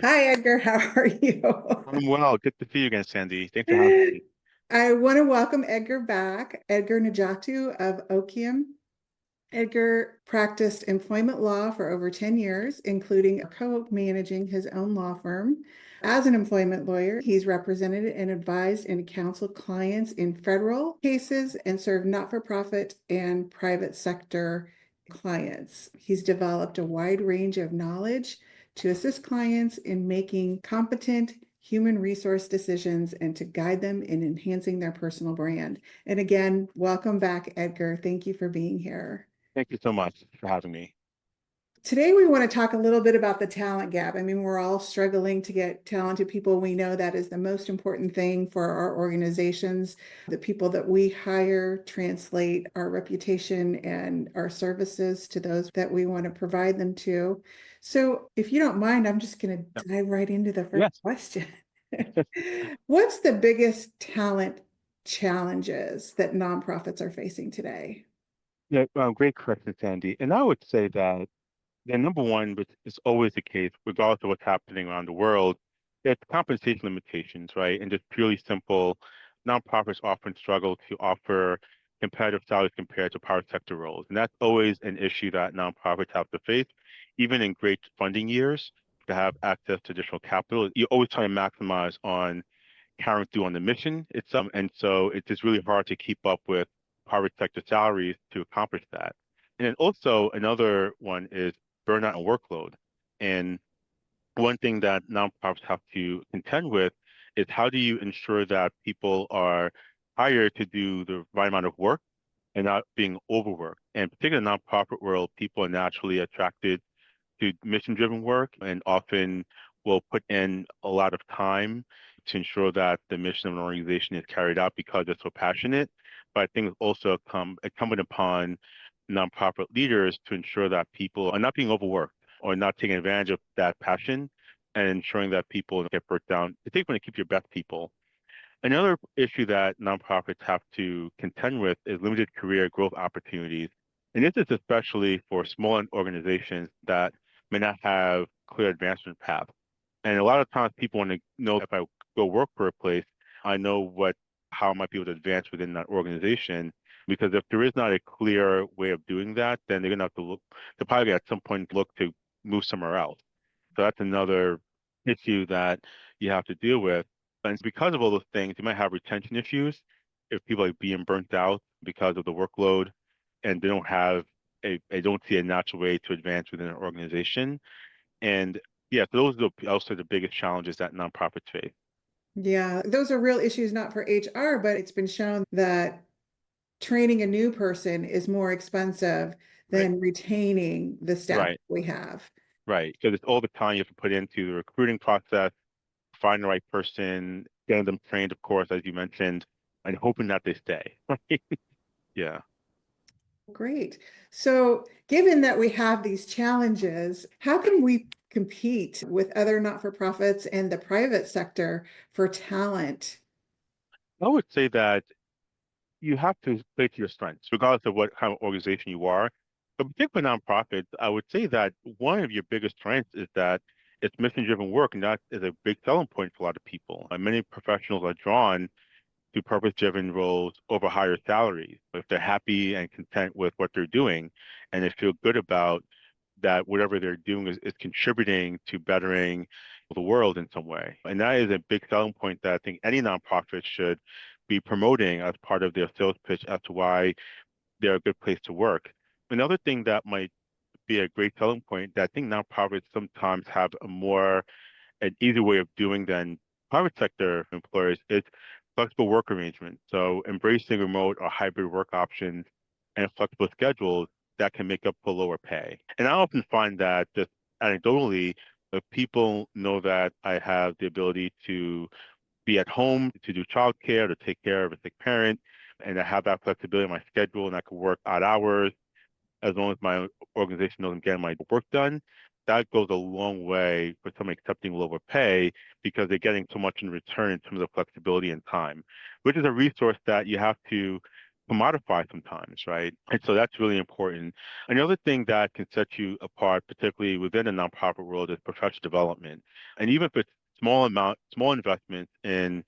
Hi, Edgar. How are you? I'm well. Good to see you again, Sandy. Thanks for having me. I want to welcome Edgar back, Edgar Njatuo of Okium. Edgar practiced employment law for over 10 years, including co-managing his own law firm. As an employment lawyer, he's represented and advised and counseled clients in federal cases and served not-for-profit and private sector clients. He's developed a wide range of knowledge to assist clients in making competent human resource decisions and to guide them in enhancing their personal brand. And again, welcome back, Edgar. Thank you for being here. Thank you so much for having me. Today, we want to talk a little bit about the talent gap. I mean, we're all struggling to get talented people. We know that is the most important thing for our organizations. The people that we hire translate our reputation and our services to those that we want to provide them to. So, if you don't mind, I'm just going Yep. to dive right into the first Yes. question. What's the biggest talent challenges that nonprofits are facing today? Yeah, great question, Sandy. And I would say that the number one, which is always the case, regardless of what's happening around the world, it's compensation limitations, right? And just purely simple, nonprofits often struggle to offer competitive salaries compared to private sector roles. And that's always an issue that nonprofits have to face, even in great funding years, to have access to additional capital. You're always trying to maximize on carrying through on the mission itself. And so it's just really hard to keep up with private sector salaries to accomplish that. And then also another one is burnout and workload. And one thing that nonprofits have to contend with is how do you ensure that people are hired to do the right amount of work and not being overworked. And particularly in the nonprofit world, people are naturally attracted to mission-driven work and often will put in a lot of time to ensure that the mission of an organization is carried out because they're so passionate. But I think it's also incumbent upon nonprofit leaders to ensure that people are not being overworked or not taking advantage of that passion and ensuring that people get burnt down, particularly when you keep your best people. Another issue that nonprofits have to contend with is limited career growth opportunities. And this is especially for small organizations that may not have clear advancement paths. And a lot of times people want to know if I go work for a place, I know how I might be able to advance within that organization. Because if there is not a clear way of doing that, then they're gonna have to look, they'll probably at some point look to move somewhere else. So that's another issue that you have to deal with. And because of all those things, you might have retention issues if people are being burnt out because of the workload and they they don't see a natural way to advance within an organization. And yeah, so those are also the biggest challenges that nonprofits face. Yeah, those are real issues not for HR, but it's been shown that training a new person is more expensive Right. than retaining the staff Right. we have. Right. Because it's all the time you have to put into the recruiting process, find the right person, getting them trained, of course, as you mentioned, and hoping that they stay. Right. Yeah. Great. So, given that we have these challenges, how can we compete with other not-for-profits and the private sector for talent? I would say that you have to play to your strengths, regardless of what kind of organization you are. But particularly nonprofits, I would say that one of your biggest strengths is that it's mission-driven work, and that is a big selling point for a lot of people. And many professionals are drawn to purpose-driven roles over higher salaries. But if they're happy and content with what they're doing, and they feel good about that whatever they're doing is contributing to bettering the world in some way. And that is a big selling point that I think any nonprofit should be promoting as part of their sales pitch as to why they're a good place to work. Another thing that might be a great selling point that I think nonprofits sometimes have an easy way of doing than private sector employers is flexible work arrangements. So embracing remote or hybrid work options and flexible schedules that can make up for lower pay. And I often find that just anecdotally, if people know that I have the ability to be at home to do childcare, to take care of a sick parent, and I have that flexibility in my schedule and I can work odd hours as long as my organization doesn't get my work done, that goes a long way for someone accepting lower pay because they're getting so much in return in terms of flexibility and time, which is a resource that you have to commodify sometimes, right? And so that's really important. Another thing that can set you apart, particularly within the nonprofit world, is professional development. And even if it's small investments in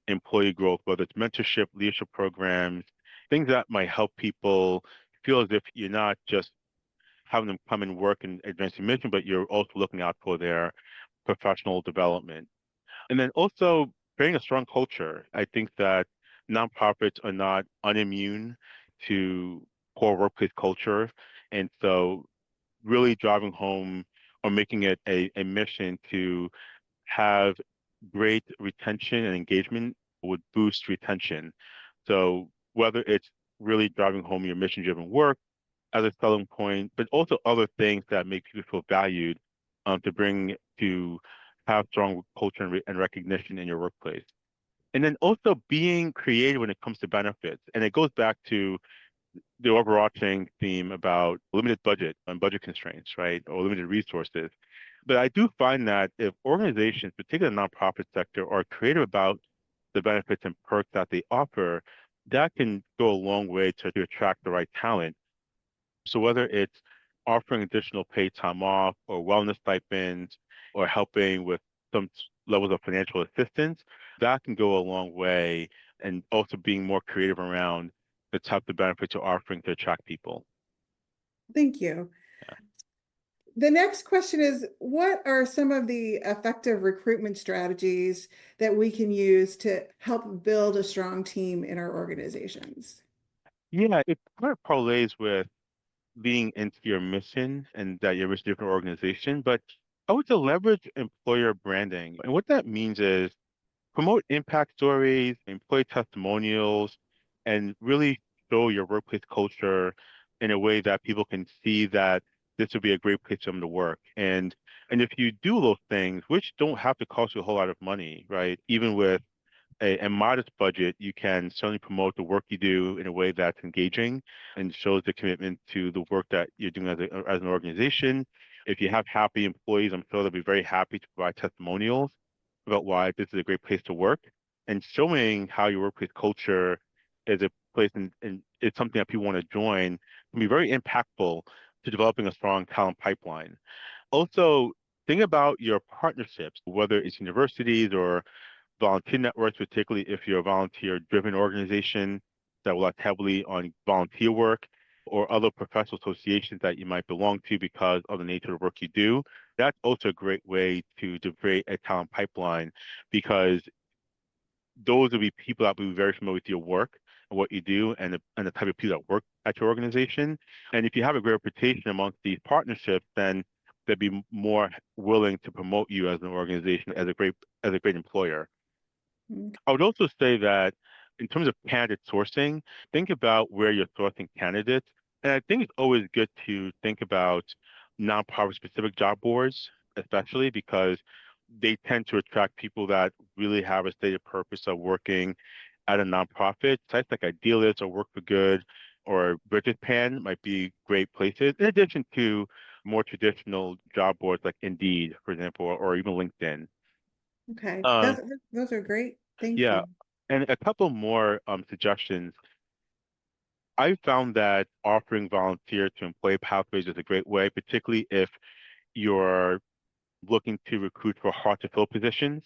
employee growth, whether it's mentorship, leadership programs, things that might help people feel as if you're not just having them come and work and advance your mission, but you're also looking out for their professional development. And then also creating a strong culture. I think that nonprofits are not unimmune to poor workplace culture. And so really driving home or making it a mission to have great retention and engagement would boost retention. So whether it's really driving home your mission-driven work as a selling point, but also other things that make people feel valued to bring to have strong culture and recognition in your workplace. And then also being creative when it comes to benefits. And it goes back to the overarching theme about limited budget and budget constraints, right? Or limited resources. But I do find that if organizations, particularly the nonprofit sector, are creative about the benefits and perks that they offer, that can go a long way to attract the right talent. So whether it's offering additional paid time off or wellness stipends or helping with some levels of financial assistance, that can go a long way and also being more creative around the type of benefits you're offering to attract people. Thank you. The next question is, what are some of the effective recruitment strategies that we can use to help build a strong team in our organizations? Yeah, it kind of parlays with leaning into your mission and that you're with a different organization, but I would say leverage employer branding. And what that means is promote impact stories, employee testimonials, and really show your workplace culture in a way that people can see that this would be a great place for them to work. And if you do those things, which don't have to cost you a whole lot of money, right? Even with a modest budget, you can certainly promote the work you do in a way that's engaging and shows the commitment to the work that you're doing as an organization. If you have happy employees, I'm sure they'll be very happy to provide testimonials about why this is a great place to work and showing how your workplace culture is a place and it's something that people want to join can be very impactful to developing a strong talent pipeline. Also, think about your partnerships, whether it's universities or volunteer networks, particularly if you're a volunteer-driven organization that relies heavily on volunteer work or other professional associations that you might belong to because of the nature of the work you do. That's also a great way to create a talent pipeline because those will be people that will be very familiar with your work and what you do and the type of people that work at your organization. And if you have a great reputation amongst these partnerships, then they'll be more willing to promote you as an organization as a great employer. Mm. I would also say that in terms of candidate sourcing, think about where you're sourcing candidates. And I think it's always good to think about nonprofit specific job boards, especially because they tend to attract people that really have a stated purpose of working at a nonprofit. Sites like Idealist or Work for Good or Bridgetpan might be great places, in addition to more traditional job boards like Indeed, for example, or even LinkedIn. Okay, Um, those are great. Thank yeah, you. and a couple more suggestions. I found that offering volunteer to employee pathways is a great way, particularly if you're looking to recruit for hard to fill positions,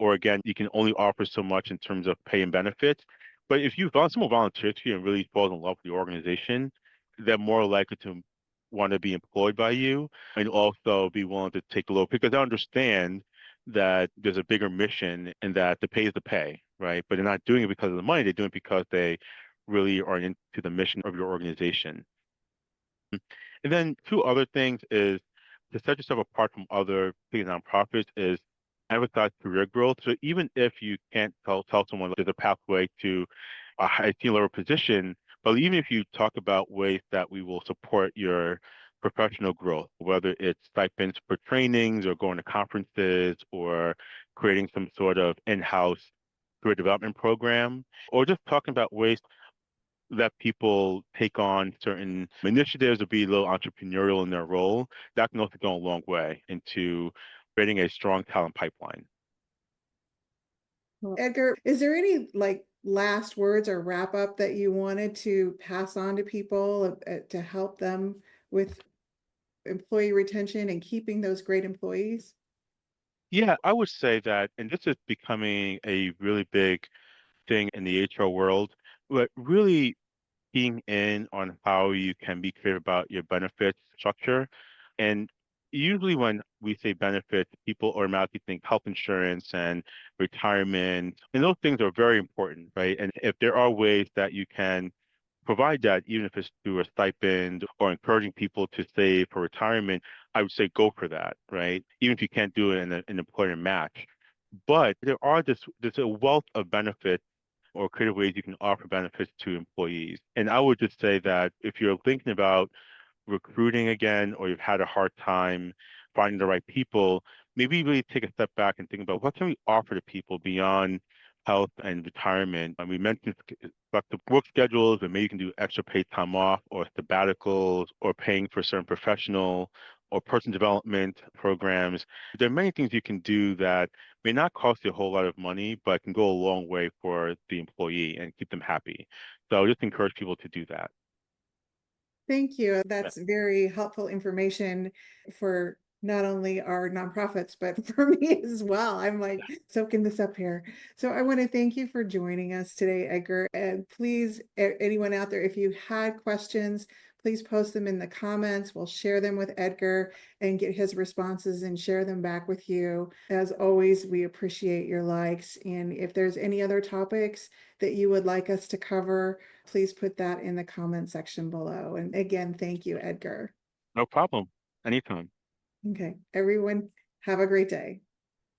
or again, you can only offer so much in terms of pay and benefits. But if you found someone volunteer to you and really falls in love with the organization, they're more likely to want to be employed by you and also be willing to take a little because they understand that there's a bigger mission and that the pay is the pay, right? But they're not doing it because of the money, they're doing it because they really are into the mission of your organization. And then two other things is to set yourself apart from other big nonprofits is emphasize career growth. So even if you can't tell someone there's a pathway to a high senior level position, but even if you talk about ways that we will support your professional growth, whether it's stipends for trainings or going to conferences or creating some sort of in-house career development program, or just talking about ways let people take on certain initiatives or be a little entrepreneurial in their role, that can also go a long way into creating a strong talent pipeline. Well, Edgar, is there any like last words or wrap up that you wanted to pass on to people to help them with employee retention and keeping those great employees? Yeah, I would say that, and this is becoming a really big thing in the HR world, but really keying in on how you can be clear about your benefits structure. And usually when we say benefits, people automatically think health insurance and retirement, and those things are very important, right? And if there are ways that you can provide that, even if it's through a stipend or encouraging people to save for retirement, I would say go for that, right? Even if you can't do it in an employer match. But there's a wealth of benefits or creative ways you can offer benefits to employees. And I would just say that if you're thinking about recruiting again, or you've had a hard time finding the right people, maybe really take a step back and think about what can we offer to people beyond health and retirement. And we mentioned flexible work schedules, but maybe you can do extra paid time off or sabbaticals or paying for certain professional or person development programs. There are many things you can do that may not cost you a whole lot of money, but can go a long way for the employee and keep them happy. So I just encourage people to do that. Thank you. Yeah. That's very helpful information for not only our nonprofits, but for me as well. I'm like soaking this up here. So I want to thank you for joining us today, Edgar. And please, anyone out there, if you had questions, please post them in the comments. We'll share them with Edgar and get his responses and share them back with you. As always, we appreciate your likes. And if there's any other topics that you would like us to cover, please put that in the comment section below. And again, thank you, Edgar. No problem. Anytime. Okay, everyone, have a great day.